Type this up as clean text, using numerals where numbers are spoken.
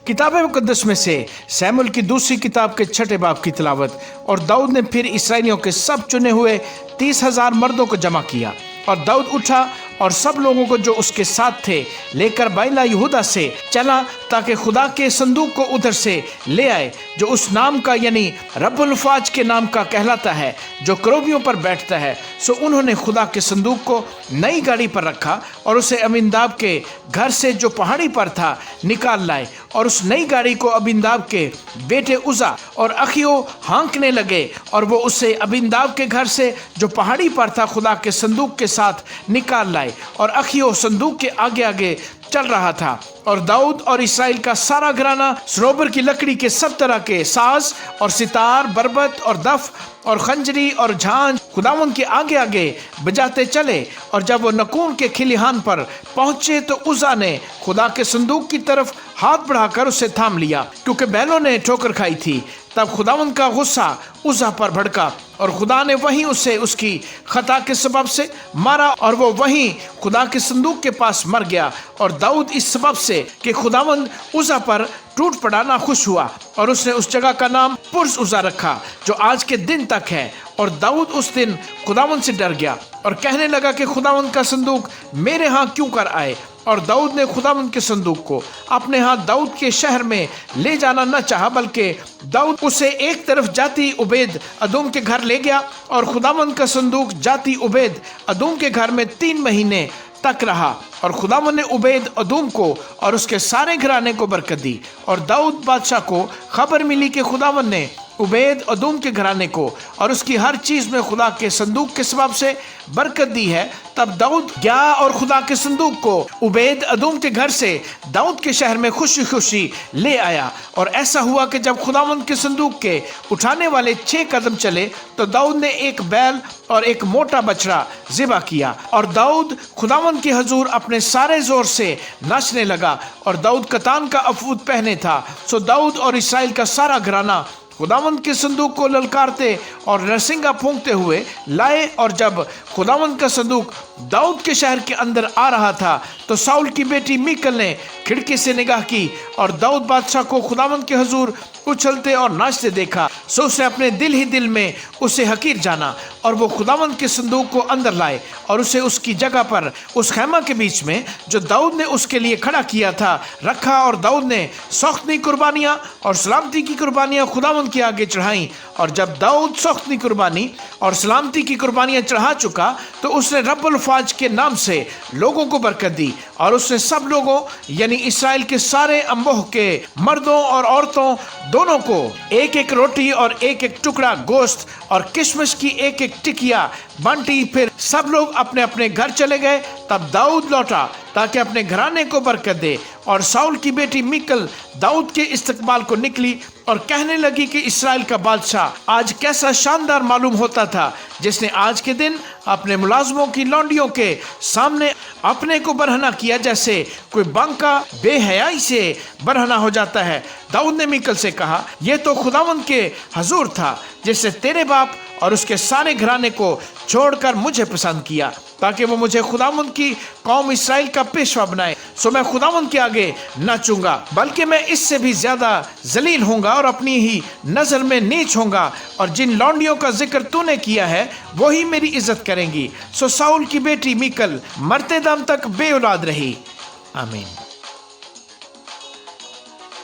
किताब मुकद्दस में से सैमुएल की दूसरी किताब के 6 बाब की तिलावत। और दाऊद ने फिर इसराइलियों के सब चुने हुए 30,000 मर्दों को जमा किया, और दाऊद उठा और सब लोगों को जो उसके साथ थे लेकर बैला यहूदा से चला, ताकि खुदा के संदूक को उधर से ले आए, जो उस नाम का यानी रब्बुल फाज के नाम का कहलाता है, जो करोबियों पर बैठता है। सो उन्होंने खुदा के संदूक को नई गाड़ी पर रखा और उसे अबीनादाब के घर से जो पहाड़ी पर था निकाल लाए, और उस नई गाड़ी को अबीनादाब के बेटे उजा और अखियो हाँकने लगे, और वो उसे अबीनादाब के घर से जो पहाड़ी पर था खुदा के संदूक के साथ निकाल लाए, और अखियो संदूक के आगे आगे चल रहा था। और दाऊद और इसराइल का सारा घराना सनोबर की लकड़ी के सब तरह के साज और सितार, बरबत और दफ और खंजरी और झांझ खुदावंद के आगे आगे बजाते चले। और जब वो नकून के खलिहान पर पहुंचे तो उजा ने खुदा के संदूक की तरफ हाथ बढ़ाकर उसे थाम लिया, क्योंकि बैलों ने ठोकर खाई थी। तब खुदावंद का गुस्सा उजा पर भड़का, और खुदा ने वहीं उसे उसकी खता के सबब से मारा, और वो वहीं खुदा के संदूक के पास मर गया। और दाऊद इस सबब से कि खुदावंद उजा पर टूट पड़ा ना खुश हुआ, और उसने उस जगह का नाम पुर्स उजा रखा, जो आज के दिन तक है। और दाऊद उस दिन खुदावंद से डर गया और कहने लगा कि खुदावंद का संदूक मेरे यहाँ क्यों कर आए। और दाऊद ने खुदावंद के संदूक को अपने यहाँ दाऊद के शहर में ले जाना न चाहा, बल्कि दाऊद उसे एक तरफ जाती उबैद अदोम के घर ले गया, और खुदावंद का संदूक जाती उबैद अदोम के घर में 3 महीने तक रहा। और खुदावंद ने उबैद अदोम को और उसके सारे घराने को बरकत दी। और दाऊद बादशाह को खबर मिली कि खुदावंद ने उबैद अदोम के घराने को और उसकी हर चीज में खुदा के संदूक के सबब से बरकत दी है। तब दाऊद गया और खुदा के संदूक को उबैद अदोम के घर से दाऊद के शहर में खुशी खुशी ले आया। और ऐसा हुआ कि जब खुदावंद के संदूक के उठाने वाले 6 कदम चले, तो दाऊद ने एक बैल और एक मोटा बछड़ा ज़िबा किया, और दाऊद खुदावंद के हजूर अपने सारे जोर से नाचने लगा। और दाऊद कतान का अफूद पहने था। सो दाऊद और इसराइल का सारा घराना खुदावंद के संदूक को ललकारते और नरसिंगा फूंकते हुए लाए। और जब खुदावंद का संदूक दाऊद के शहर के अंदर आ रहा था, तो साउल की बेटी मीकल ने खिड़की से निगाह की और दाऊद बादशाह को खुदावंद के हुजूर उछलते और नाचते देखा। सो उसने अपने दिल ही दिल में उसे हकीर जाना, और वो खुदावंद के संदूक को अंदर लाए और उसे उसकी जगह पर उस खैमा के बीच में जो दाऊद ने उसके लिए खड़ा किया था रखा। और दाऊद ने सौख्तनी कुर्बानियाँ और सलामती की कुर्बानियाँ खुदावंद के आगे चढ़ाई। और जब दाऊद सौख्तनी कुर्बानी और सलामती की कुर्बानियाँ चढ़ा चुका, तो उसने रब्बुल फाज के नाम से लोगों को बरकत दी। और उसने सब लोगों यानी इसराइल के सारे अंबोह के मर्दों और औरतों दोनों को 1-1 रोटी और 1-1 टुकड़ा गोश्त और किशमिश की 1-1 टिकिया बांटी। फिर सब लोग अपने अपने घर चले गए। तब दाऊद लौटा ताकि अपने घराने को बरकत दे। और साउल की बेटी मीकल दाऊद के इस्तकबाल को निकली और कहने लगी कि इसराइल का बादशाह आज कैसा शानदार मालूम होता था, जिसने आज के दिन अपने मुलाजमों की लौंडियों के सामने अपने को बरहना किया, जैसे कोई बांका बेहयाई से बरहना हो जाता है। दाऊद ने मीकल से कहा, यह तो खुदावंद के हजूर था, जिससे तेरे बाप और उसके सारे घराने को छोड़कर मुझे पसंद किया, ताकि वो मुझे खुदावंद की कौम इसराइल का पेशवा बनाए। सो मैं खुदावंद के आगे नाचूंगा, बल्कि मैं इससे भी ज्यादा जलील होऊंगा और अपनी ही नजर में नीच होऊंगा। और जिन लौंडियों का जिक्र तूने किया है वही मेरी इज्जत करेंगी। सो साउल की बेटी मीकल मरते दम तक बे औलाद रही। आमीन।